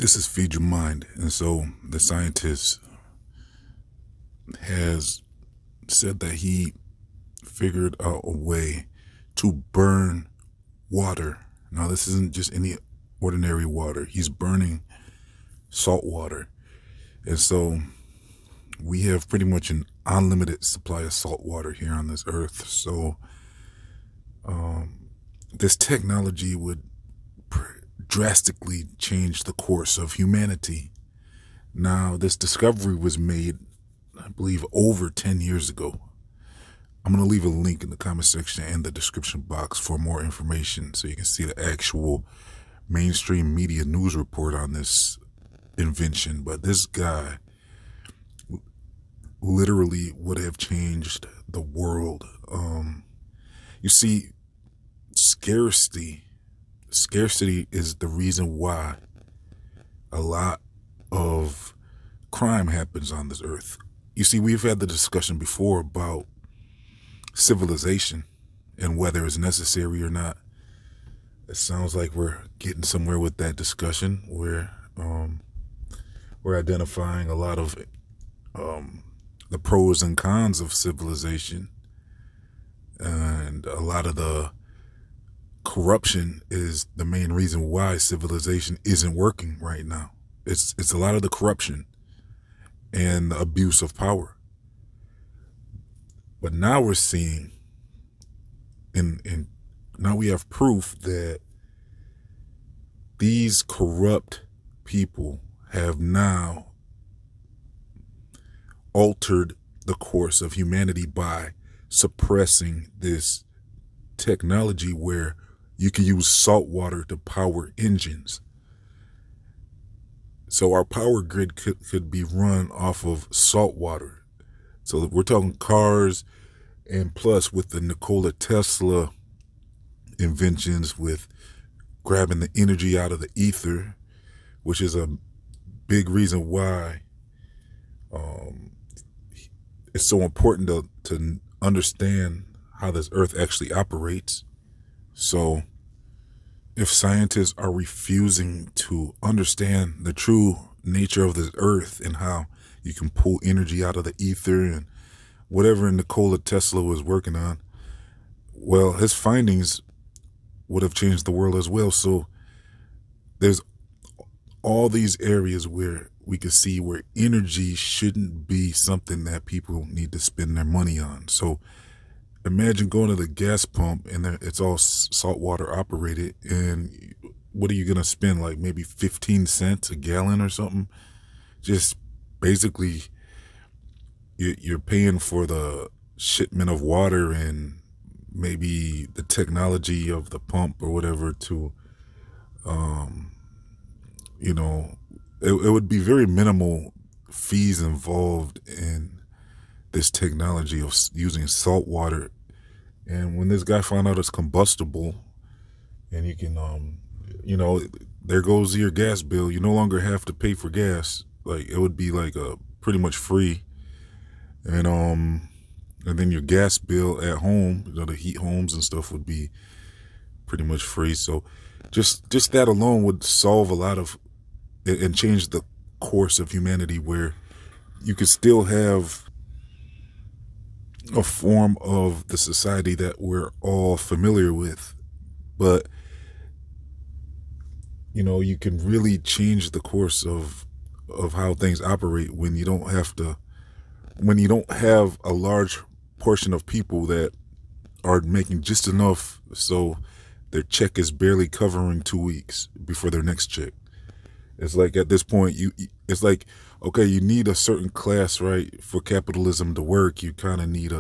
This is Feed Your Mind. And so the scientist has said that he figured out a way to burn water. Now, this isn't just any ordinary water. He's burning salt water. And so we have pretty much an unlimited supply of salt water here on this earth. So this technology would drastically change the course of humanity. Now, this discovery was made, I believe, over 10 years ago. I'm going to leave a link in the comment section and the description box for more information so you can see the actual mainstream media news report on this invention. But this guy literally would have changed the world. You see, scarcity is the reason why a lot of crime happens on this earth. You see, we've had the discussion before about civilization and whether it's necessary or not. It sounds like we're getting somewhere with that discussion where we're identifying a lot of the pros and cons of civilization, and a lot of the corruption is the main reason why civilization isn't working right now. It's a lot of the corruption and the abuse of power. But now we're seeing, and now we have proof that these corrupt people have now altered the course of humanity by suppressing this technology where you can use salt water to power engines. So our power grid could be run off of salt water. So we're talking cars, and plus with the Nikola Tesla inventions with grabbing the energy out of the ether, which is a big reason why it's so important to understand how this earth actually operates. So if scientists are refusing to understand the true nature of this earth and how you can pull energy out of the ether and whatever Nikola Tesla was working on, well, his findings would have changed the world as well. So there's all these areas where we can see where energy shouldn't be something that people need to spend their money on. So imagine going to the gas pump and it's all salt water operated, and what are you going to spend, like maybe 15 cents a gallon or something? Just basically you're paying for the shipment of water and maybe the technology of the pump or whatever to, you know, it would be very minimal fees involved in this technology of using salt water. And when this guy found out it's combustible and you can, you know, there goes your gas bill. You no longer have to pay for gas. Like, it would be like pretty much free. And then your gas bill at home, you know, the heat homes and stuff would be pretty much free. So just that alone would solve a lot of and change the course of humanity, where you could still have a form of the society that we're all familiar with, but you know, you can really change the course of how things operate when you don't have a large portion of people that are making just enough so their check is barely covering 2 weeks before their next check. It's like at this point, it's like, okay, you need a certain class, right? For capitalism to work, you kind of need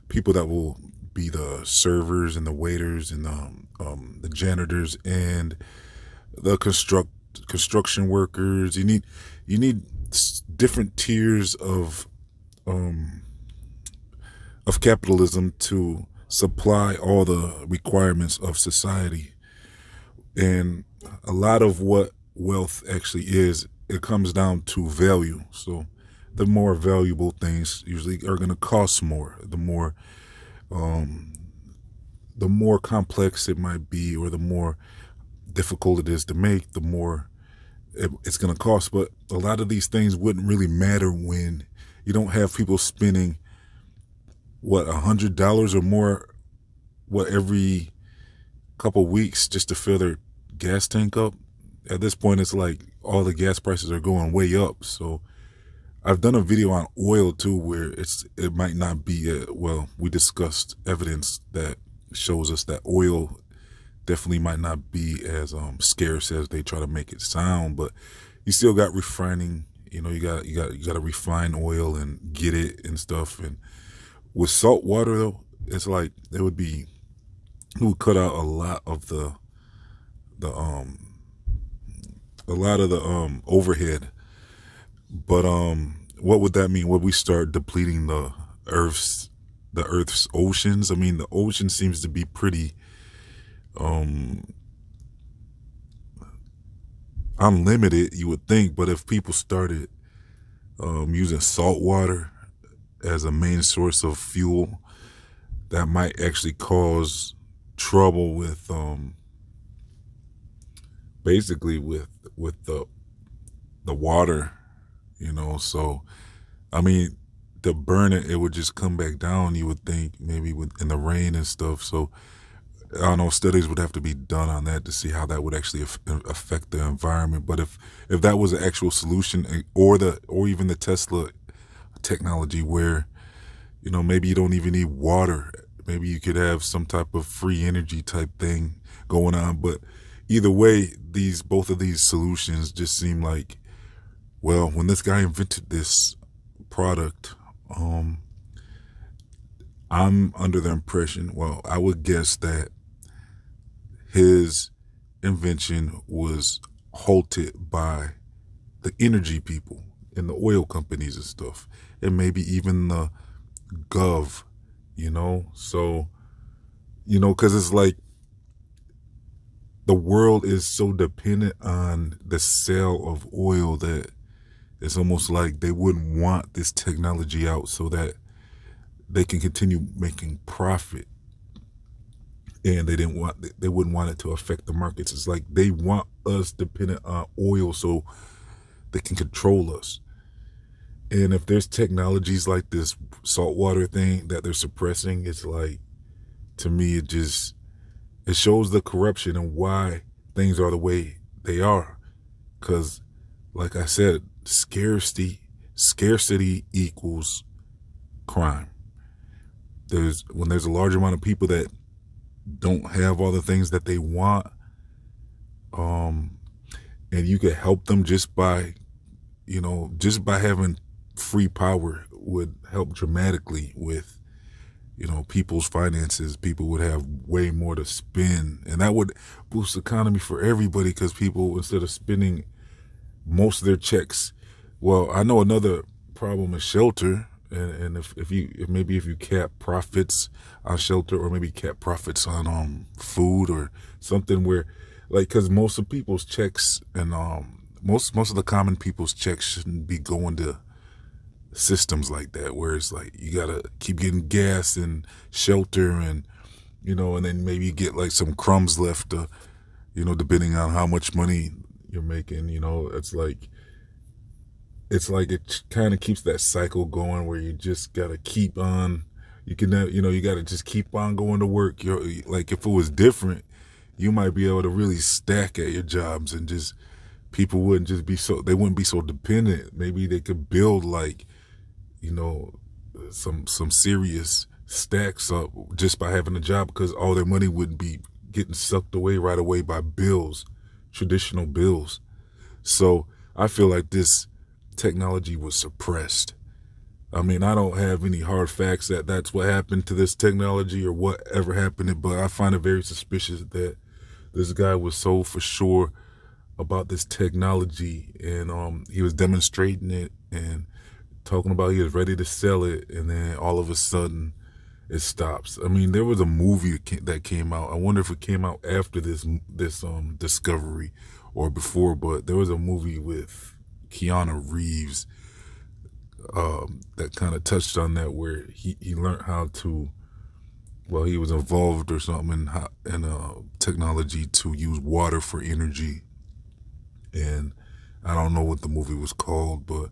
people that will be the servers and the waiters and the janitors and the construction workers. You need different tiers of capitalism to supply all the requirements of society. And a lot of what wealth actually is, it comes down to value. So the more valuable things usually are going to cost more. The more complex it might be, or the more difficult it is to make, the more it's going to cost. But a lot of these things wouldn't really matter when you don't have people spending what, $100 or more, what, every couple weeks just to fill their gas tank up. At this point, it's like all the gas prices are going way up. So I've done a video on oil too, where it might not be well, we discussed evidence that shows us that oil definitely might not be as scarce as they try to make it sound. But you still got refining. You know, you got to refine oil and get it and stuff. And with salt water though, it's like it would cut out a lot of the overhead. But what would that mean? Would we start depleting the Earth's oceans? I mean, the ocean seems to be pretty unlimited, you would think. But if people started using salt water as a main source of fuel, that might actually cause trouble with basically with the water, you know. So I mean, to burn it, it would just come back down, you would think, maybe in the rain and stuff. So I don't know, studies would have to be done on that to see how that would actually affect the environment. But if that was an actual solution, or even the Tesla technology, where, you know, maybe you don't even need water, maybe you could have some type of free energy type thing going on. But either way, both of these solutions just seem like, well, when this guy invented this product, I'm under the impression, well, I would guess that his invention was halted by the energy people and the oil companies and stuff, and maybe even the gov, you know. So, you know, because it's like the world is so dependent on the sale of oil that it's almost like they wouldn't want this technology out so that they can continue making profit. And they wouldn't want it to affect the markets. It's like they want us dependent on oil so they can control us. And if there's technologies like this saltwater thing that they're suppressing, it's like, to me, it shows the corruption and why things are the way they are. Because, like I said, scarcity equals crime. When there's a large amount of people that don't have all the things that they want, and you could help them just by having free power, would help dramatically with, you know, people's finances. People would have way more to spend, and that would boost the economy for everybody, because people, instead of spending most of their checks, well, I know another problem is shelter. And if you cap profits on shelter, or maybe cap profits on food or something, where, like, because most of people's checks and most of the common people's checks shouldn't be going to systems like that, where it's like you gotta keep getting gas and shelter, and, you know, and then maybe you get like some crumbs left, you know, depending on how much money you're making. You know, it's like it kind of keeps that cycle going, where you just gotta keep on. You gotta just keep on going to work. Like, if it was different, you might be able to really stack at your jobs, and just people wouldn't just be they wouldn't be so dependent. Maybe they could build, like, you know, some serious stacks up just by having a job, because all their money wouldn't be getting sucked away right away by bills, traditional bills. So I feel like this technology was suppressed. I mean, I don't have any hard facts that that's what happened to this technology or whatever happened, but I find it very suspicious that this guy was so for sure about this technology, and he was demonstrating it and talking about he was ready to sell it, and then all of a sudden it stops. I mean, there was a movie that came out. I wonder if it came out after this discovery or before, but there was a movie with Keanu Reeves that kind of touched on that, where he learned how to, well, he was involved or something in technology to use water for energy. And I don't know what the movie was called, but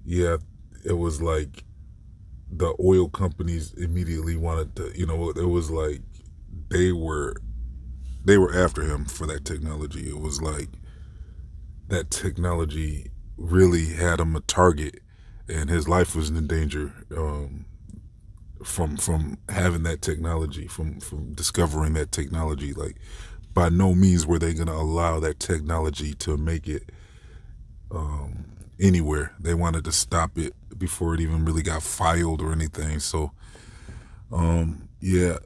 yeah, it was like the oil companies immediately wanted to, you know, it was like they were after him for that technology. It was like that technology really had him a target, and his life was in danger from having that technology, from discovering that technology. Like, by no means were they going to allow that technology to make it anywhere. They wanted to stop it before it even really got filed or anything. So, yeah,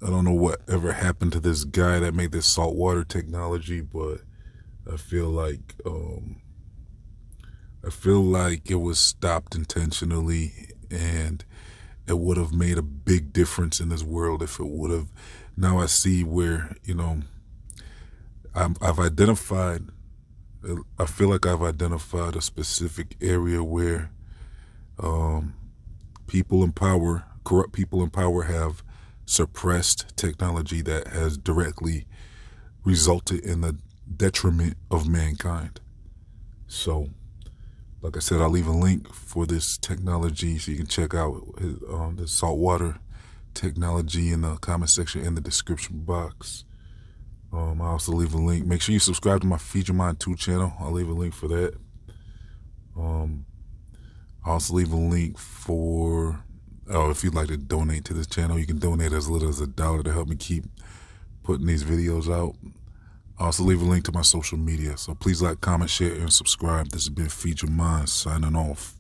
I don't know what ever happened to this guy that made this saltwater technology, but I feel like it was stopped intentionally, and it would have made a big difference in this world if it would have. Now I see where, you know, I've identified. I feel like I've identified a specific area where people in power, corrupt people in power, have suppressed technology that has directly resulted in the detriment of mankind. So, like I said, I'll leave a link for this technology so you can check out the saltwater technology in the comment section in the description box. I'll also leave a link. Make sure you subscribe to my Feed Your Mind 2 channel. I'll leave a link for that. I'll also leave a link for, if you'd like to donate to this channel, you can donate as little as $1 to help me keep putting these videos out. I'll also leave a link to my social media. So please like, comment, share, and subscribe. This has been Feed Your Mind signing off.